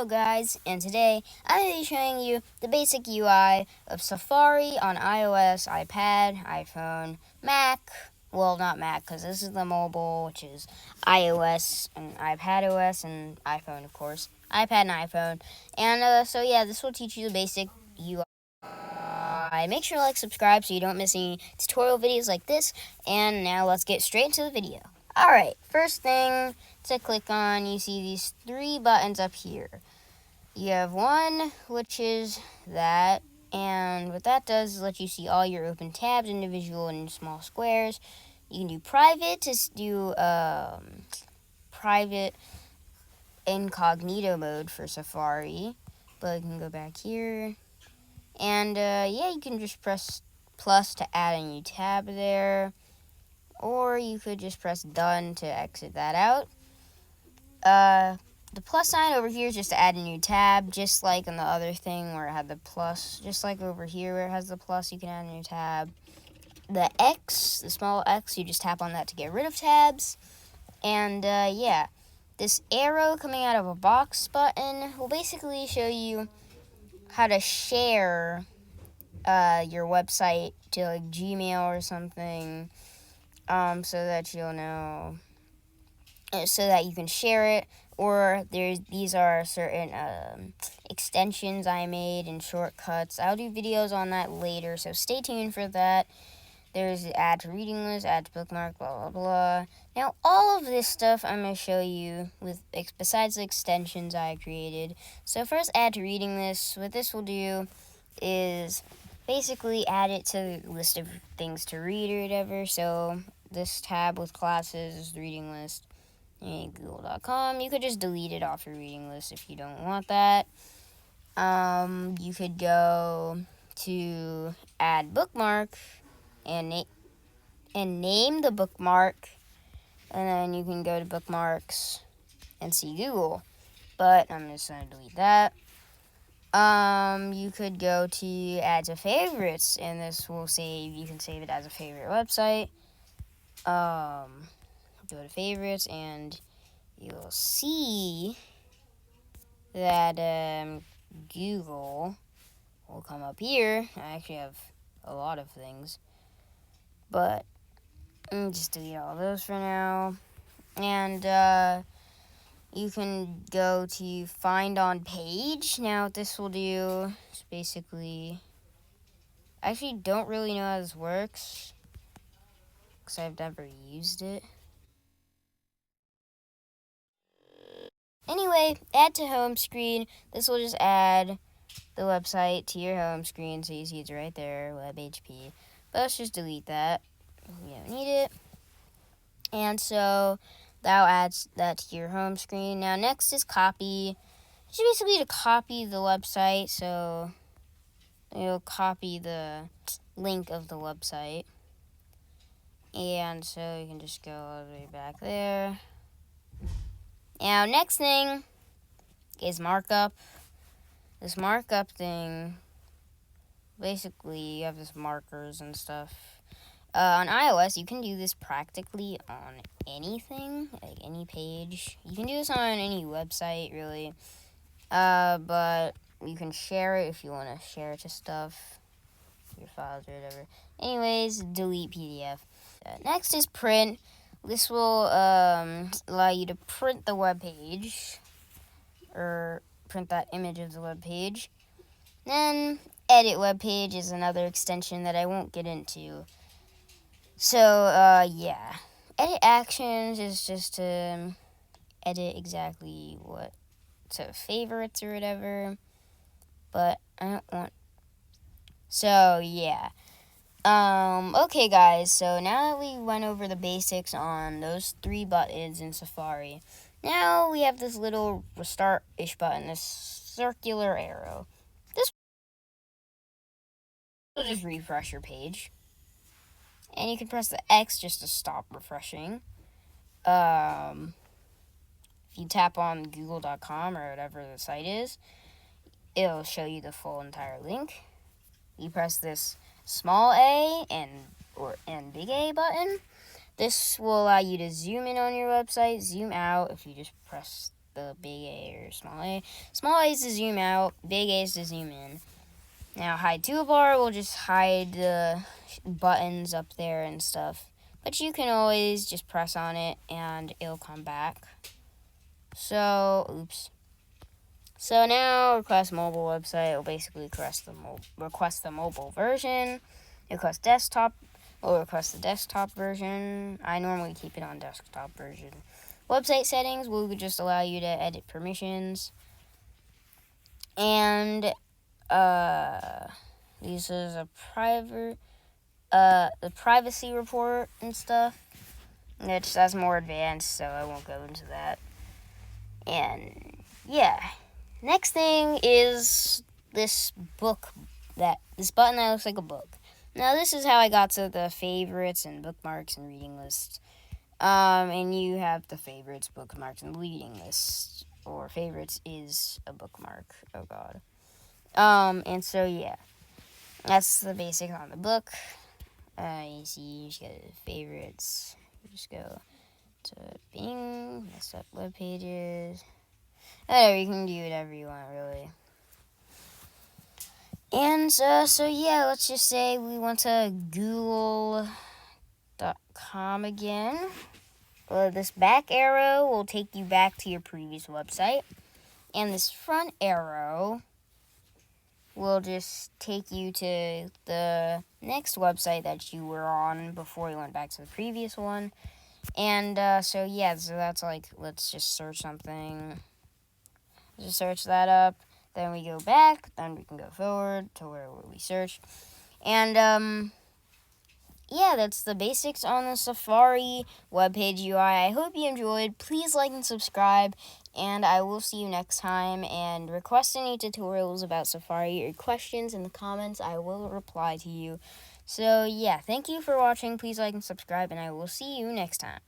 Hello guys, and today I'm going to be showing you the basic UI of Safari on iOS, iPad, iPhone, Mac. Well, not Mac, because this is the mobile, which is iOS and iPadOS and iPhone, of course. iPad and iPhone. And so yeah, this will teach you the basic UI. Make sure to like, subscribe so you don't miss any tutorial videos like this. And now let's get straight into the video. Alright, first thing to click on, you see these three buttons up here. You have one, which is that, and what that does is let you see all your open tabs, individual and small squares. You can do private to do private incognito mode for Safari, but you can go back here, and yeah, you can just press plus to add a new tab there. Or you could just press done to exit that out. The plus sign over here is just to add a new tab, just like on the other thing where it had the plus. Just like over here where it has the plus, you can add a new tab. The X, the small X, you just tap on that to get rid of tabs. And yeah, this arrow coming out of a box button will basically show you how to share your website to like Gmail or something. So that you'll know, so that you can share it, or these are certain extensions I made and shortcuts. I'll do videos on that later, so stay tuned for that. There's the add to reading list, add to bookmark, blah, blah, blah. Now, all of this stuff I'm going to show you with besides the extensions I created. So first, add to reading list. What this will do is basically add it to the list of things to read or whatever. So this tab with classes is the reading list. And Google.com. You could just delete it off your reading list if you don't want that. You could go to add bookmark and name the bookmark, and then you can go to bookmarks and see Google. But I'm just gonna delete that. You could go to add to favorites, and this will save. You can save it as a favorite website. Go to favorites, and you'll see that Google will come up here. I actually have a lot of things, but just delete all those for now. And you can go to find on page. Now what this will do is basically, I actually don't really know how this works because I've never used it. Anyway, add to home screen. This will just add the website to your home screen, so you see it's right there, web HP. But let's just delete that. We don't need it. And so that'll add that to your home screen. Now next is copy. It's basically to copy the website, so you'll copy the link of the website. And so you can just go all the way back there. Now, next thing is markup. This markup thing, basically, you have this markers and stuff. On iOS, you can do this practically on anything, like any page. You can do this on any website, really. But you can share it if you want to share it to stuff, your files or whatever. Anyways, delete PDF. Next is print. This will allow you to print the web page, or print that image of the web page. Then edit web page is another extension that I won't get into. So yeah, edit actions is just to edit exactly what to favorites or whatever. But I don't want. So yeah. Okay guys, so now that we went over the basics on those three buttons in Safari, now we have this little restart-ish button, this circular arrow. This will just refresh your page. And you can press the X just to stop refreshing. If you tap on Google.com or whatever the site is, it'll show you the full entire link. You press this small A and big A button. This will allow you to zoom in on your website, zoom out if you just press the big A or small A. Small A is to zoom out, big A is to zoom in. Now hide toolbar will just hide the buttons up there and stuff. But you can always just press on it and it'll come back. So, oops. So now request mobile website will basically request the mobile version. Request desktop will request the desktop version. I normally keep it on desktop version. Website settings will just allow you to edit permissions. And this is a the privacy report and stuff. That's more advanced, so I won't go into that. And yeah, next thing is this button that looks like a book. Now this is how I got to the favorites and bookmarks and reading lists. And you have the favorites, bookmarks, and reading lists. Or favorites is a bookmark. Oh god. And so yeah, that's the basics on the book. You see, you just go to favorites. You just go to Bing, mess up web pages. Whatever, you can do whatever you want, really. And so yeah, let's just say we went to Google.com again. This back arrow will take you back to your previous website. And this front arrow will just take you to the next website that you were on before you went back to the previous one. And so that's like, let's just search something. Just search that up. Then we go back. Then we can go forward to where we searched. And yeah, that's the basics on the Safari webpage UI. I hope you enjoyed. Please like and subscribe. And I will see you next time. And request any tutorials about Safari or questions in the comments. I will reply to you. So yeah, thank you for watching. Please like and subscribe. And I will see you next time.